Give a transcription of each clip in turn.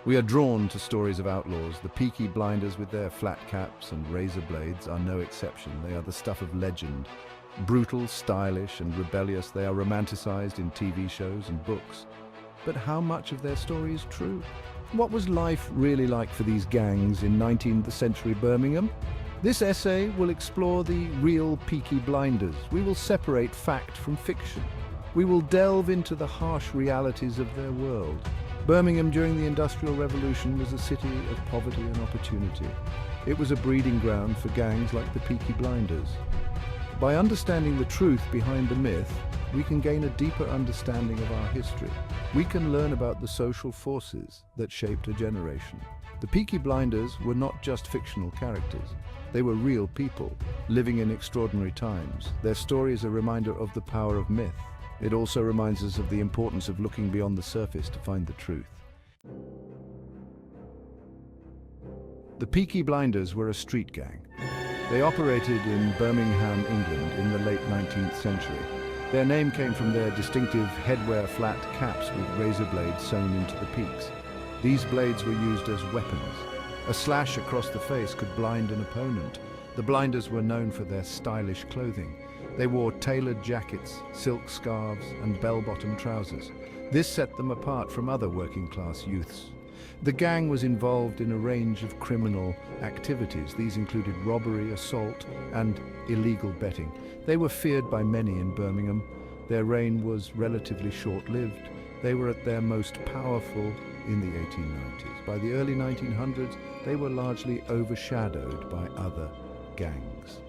We are drawn to stories of outlaws. The Peaky Blinders with their flat caps and razor blades are no exception. They are the stuff of legend. Brutal, stylish, and rebellious, they are romanticized in TV shows and books. But how much of their story is true? What was life really like for these gangs in 19th century Birmingham? This essay will explore the real Peaky Blinders. We will separate fact from fiction. We will delve into the harsh realities of their world. Birmingham during the Industrial Revolution was a city of poverty and opportunity. It was a breeding ground for gangs like the Peaky Blinders. By understanding the truth behind the myth, we can gain a deeper understanding of our history. We can learn about the social forces that shaped a generation. The Peaky Blinders were not just fictional characters. They were real people, living in extraordinary times. Their story is a reminder of the power of myth. It also reminds us of the importance of looking beyond the surface to find the truth. The Peaky Blinders were a street gang. They operated in Birmingham, England in the late 19th century. Their name came from their distinctive headwear flat caps with razor blades sewn into the peaks. These blades were used as weapons. A slash across the face could blind an opponent. The Blinders were known for their stylish clothing. They wore tailored jackets, silk scarves, and bell-bottom trousers. This set them apart from other working-class youths. The gang was involved in a range of criminal activities. These included robbery, assault, and illegal betting. They were feared by many in Birmingham. Their reign was relatively short-lived. They were at their most powerful in the 1890s. By the early 1900s, they were largely overshadowed by other gangs.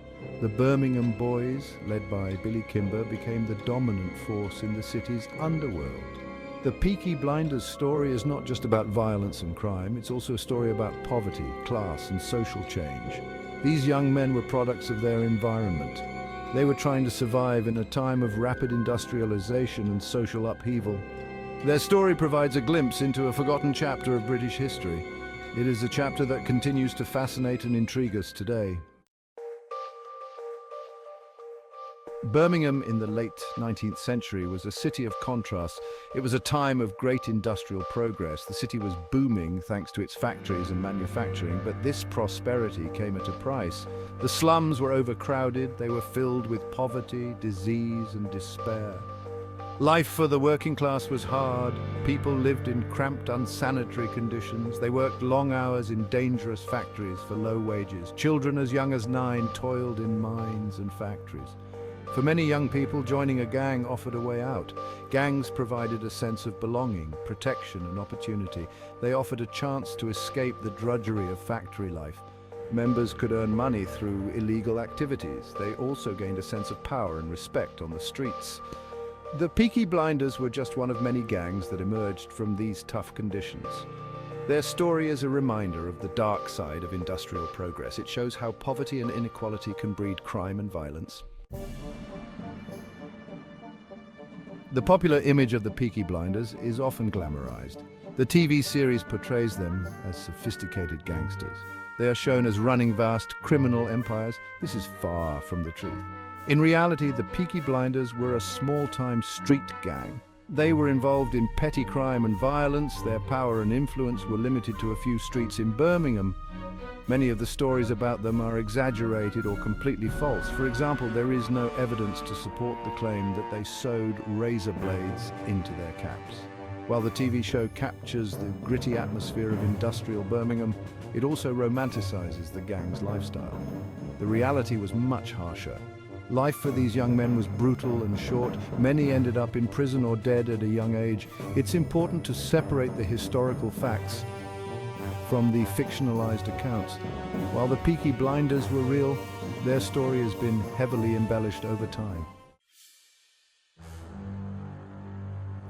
The Birmingham Boys, led by Billy Kimber, became the dominant force in the city's underworld. The Peaky Blinders story is not just about violence and crime, it's also a story about poverty, class, and social change. These young men were products of their environment. They were trying to survive in a time of rapid industrialization and social upheaval. Their story provides a glimpse into a forgotten chapter of British history. It is a chapter that continues to fascinate and intrigue us today. Birmingham in the late 19th century was a city of contrasts. It was a time of great industrial progress. The city was booming thanks to its factories and manufacturing, but this prosperity came at a price. The slums were overcrowded, they were filled with poverty, disease, and despair. Life for the working class was hard. People lived in cramped, unsanitary conditions. They worked long hours in dangerous factories for low wages. Children as young as 9 toiled in mines and factories. For many young people, joining a gang offered a way out. Gangs provided a sense of belonging, protection, and opportunity. They offered a chance to escape the drudgery of factory life. Members could earn money through illegal activities. They also gained a sense of power and respect on the streets. The Peaky Blinders were just one of many gangs that emerged from these tough conditions. Their story is a reminder of the dark side of industrial progress. It shows how poverty and inequality can breed crime and violence. The popular image of the Peaky Blinders is often glamorized. The TV series portrays them as sophisticated gangsters. They are shown as running vast criminal empires. This is far from the truth. In reality, the Peaky Blinders were a small-time street gang. They were involved in petty crime and violence. Their power and influence were limited to a few streets in Birmingham. Many of the stories about them are exaggerated or completely false. For example, there is no evidence to support the claim that they sewed razor blades into their caps. While the TV show captures the gritty atmosphere of industrial Birmingham, it also romanticizes the gang's lifestyle. The reality was much harsher. Life for these young men was brutal and short. Many ended up in prison or dead at a young age. It's important to separate the historical facts from the fictionalized accounts. While the Peaky Blinders were real, their story has been heavily embellished over time.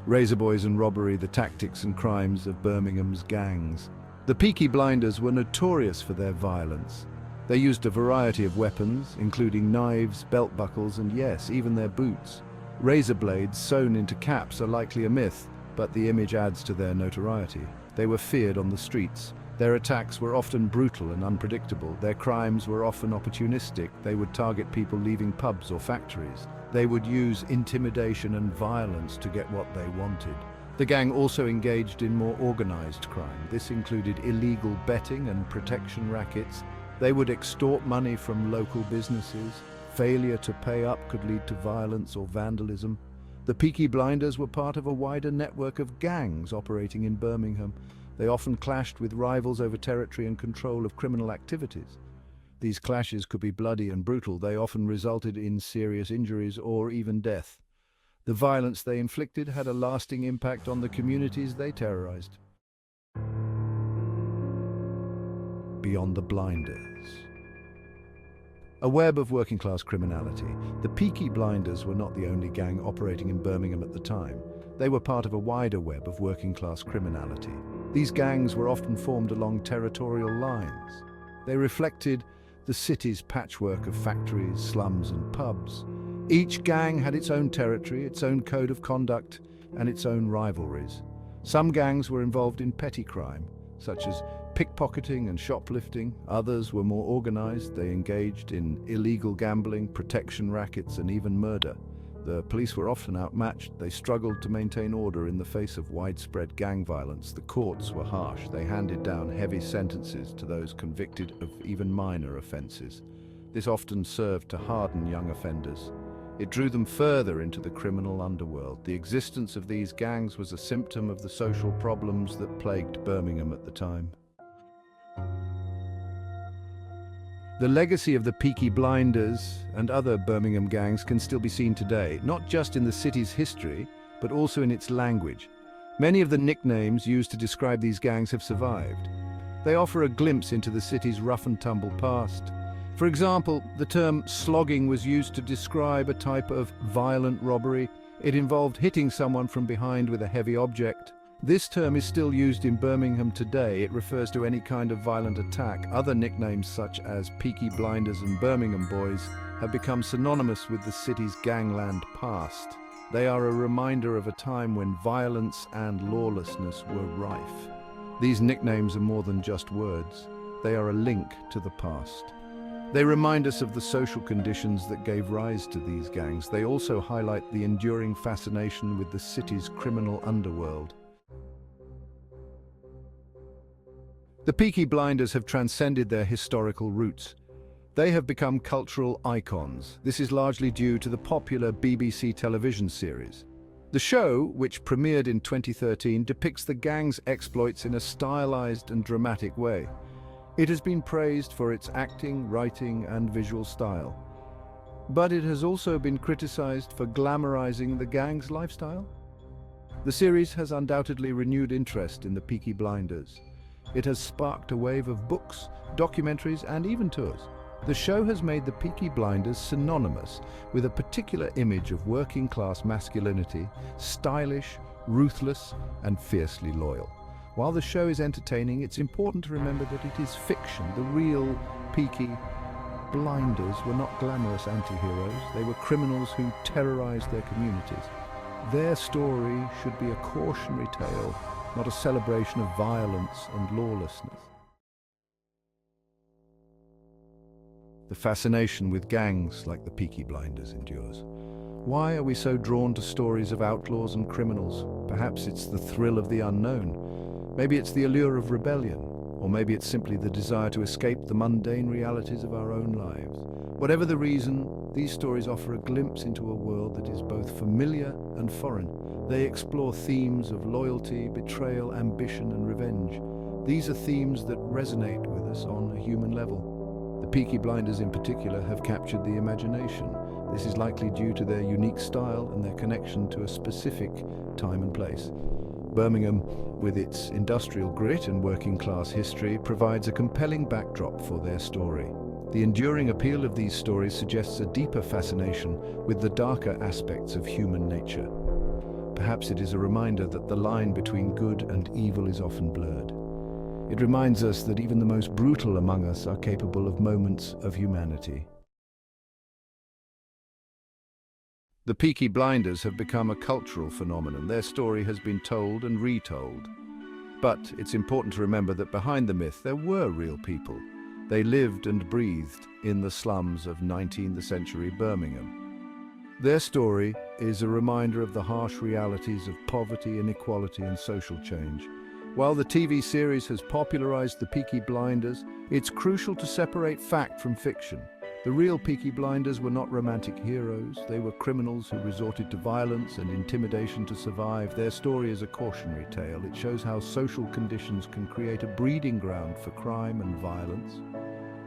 Razor boys and robbery, the tactics and crimes of Birmingham's gangs. The Peaky Blinders were notorious for their violence. They used a variety of weapons, including knives, belt buckles, and yes, even their boots. Razor blades sewn into caps are likely a myth, but the image adds to their notoriety. They were feared on the streets. Their attacks were often brutal and unpredictable. Their crimes were often opportunistic. They would target people leaving pubs or factories. They would use intimidation and violence to get what they wanted. The gang also engaged in more organized crime. This included illegal betting and protection rackets. They would extort money from local businesses. Failure to pay up could lead to violence or vandalism. The Peaky Blinders were part of a wider network of gangs operating in Birmingham. They often clashed with rivals over territory and control of criminal activities. These clashes could be bloody and brutal. They often resulted in serious injuries or even death. The violence they inflicted had a lasting impact on the communities they terrorized. Beyond the Blinders. A web of working-class criminality. The Peaky Blinders were not the only gang operating in Birmingham at the time. They were part of a wider web of working-class criminality. These gangs were often formed along territorial lines. They reflected the city's patchwork of factories, slums, and pubs. Each gang had its own territory, its own code of conduct, and its own rivalries. Some gangs were involved in petty crime, such as pickpocketing and shoplifting. Others were more organized. They engaged in illegal gambling, protection rackets, and even murder. The police were often outmatched. They struggled to maintain order in the face of widespread gang violence. The courts were harsh. They handed down heavy sentences to those convicted of even minor offenses. This often served to harden young offenders. It drew them further into the criminal underworld. The existence of these gangs was a symptom of the social problems that plagued Birmingham at the time. The legacy of the Peaky Blinders and other Birmingham gangs can still be seen today, not just in the city's history, but also in its language. Many of the nicknames used to describe these gangs have survived. They offer a glimpse into the city's rough-and-tumble past. For example, the term slogging was used to describe a type of violent robbery. It involved hitting someone from behind with a heavy object. This term is still used in Birmingham today. It refers to any kind of violent attack. Other nicknames such as Peaky Blinders and Birmingham Boys have become synonymous with the city's gangland past. They are a reminder of a time when violence and lawlessness were rife. These nicknames are more than just words. They are a link to the past. They remind us of the social conditions that gave rise to these gangs. They also highlight the enduring fascination with the city's criminal underworld. The Peaky Blinders have transcended their historical roots. They have become cultural icons. This is largely due to the popular BBC television series. The show, which premiered in 2013, depicts the gang's exploits in a stylized and dramatic way. It has been praised for its acting, writing, and visual style. But it has also been criticized for glamorizing the gang's lifestyle. The series has undoubtedly renewed interest in the Peaky Blinders. It has sparked a wave of books, documentaries, and even tours. The show has made the Peaky Blinders synonymous with a particular image of working-class masculinity, stylish, ruthless, and fiercely loyal. While the show is entertaining, it's important to remember that it is fiction. The real Peaky Blinders were not glamorous anti-heroes. They were criminals who terrorized their communities. Their story should be a cautionary tale, not a celebration of violence and lawlessness. The fascination with gangs like the Peaky Blinders endures. Why are we so drawn to stories of outlaws and criminals? Perhaps it's the thrill of the unknown. Maybe it's the allure of rebellion. Or maybe it's simply the desire to escape the mundane realities of our own lives. Whatever the reason, these stories offer a glimpse into a world that is both familiar and foreign. They explore themes of loyalty, betrayal, ambition, and revenge. These are themes that resonate with us on a human level. The Peaky Blinders in particular have captured the imagination. This is likely due to their unique style and their connection to a specific time and place. Birmingham, with its industrial grit and working-class history, provides a compelling backdrop for their story. The enduring appeal of these stories suggests a deeper fascination with the darker aspects of human nature. Perhaps it is a reminder that the line between good and evil is often blurred. It reminds us that even the most brutal among us are capable of moments of humanity. The Peaky Blinders have become a cultural phenomenon. Their story has been told and retold. But it's important to remember that behind the myth there were real people. They lived and breathed in the slums of 19th century Birmingham. Their story is a reminder of the harsh realities of poverty, inequality, and social change. While the TV series has popularized the Peaky Blinders, it's crucial to separate fact from fiction. The real Peaky Blinders were not romantic heroes. They were criminals who resorted to violence and intimidation to survive. Their story is a cautionary tale. It shows how social conditions can create a breeding ground for crime and violence.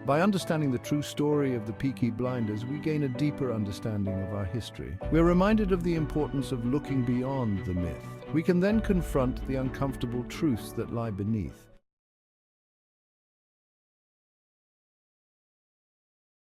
By understanding the true story of the Peaky Blinders, we gain a deeper understanding of our history. We're reminded of the importance of looking beyond the myth. We can then confront the uncomfortable truths that lie beneath.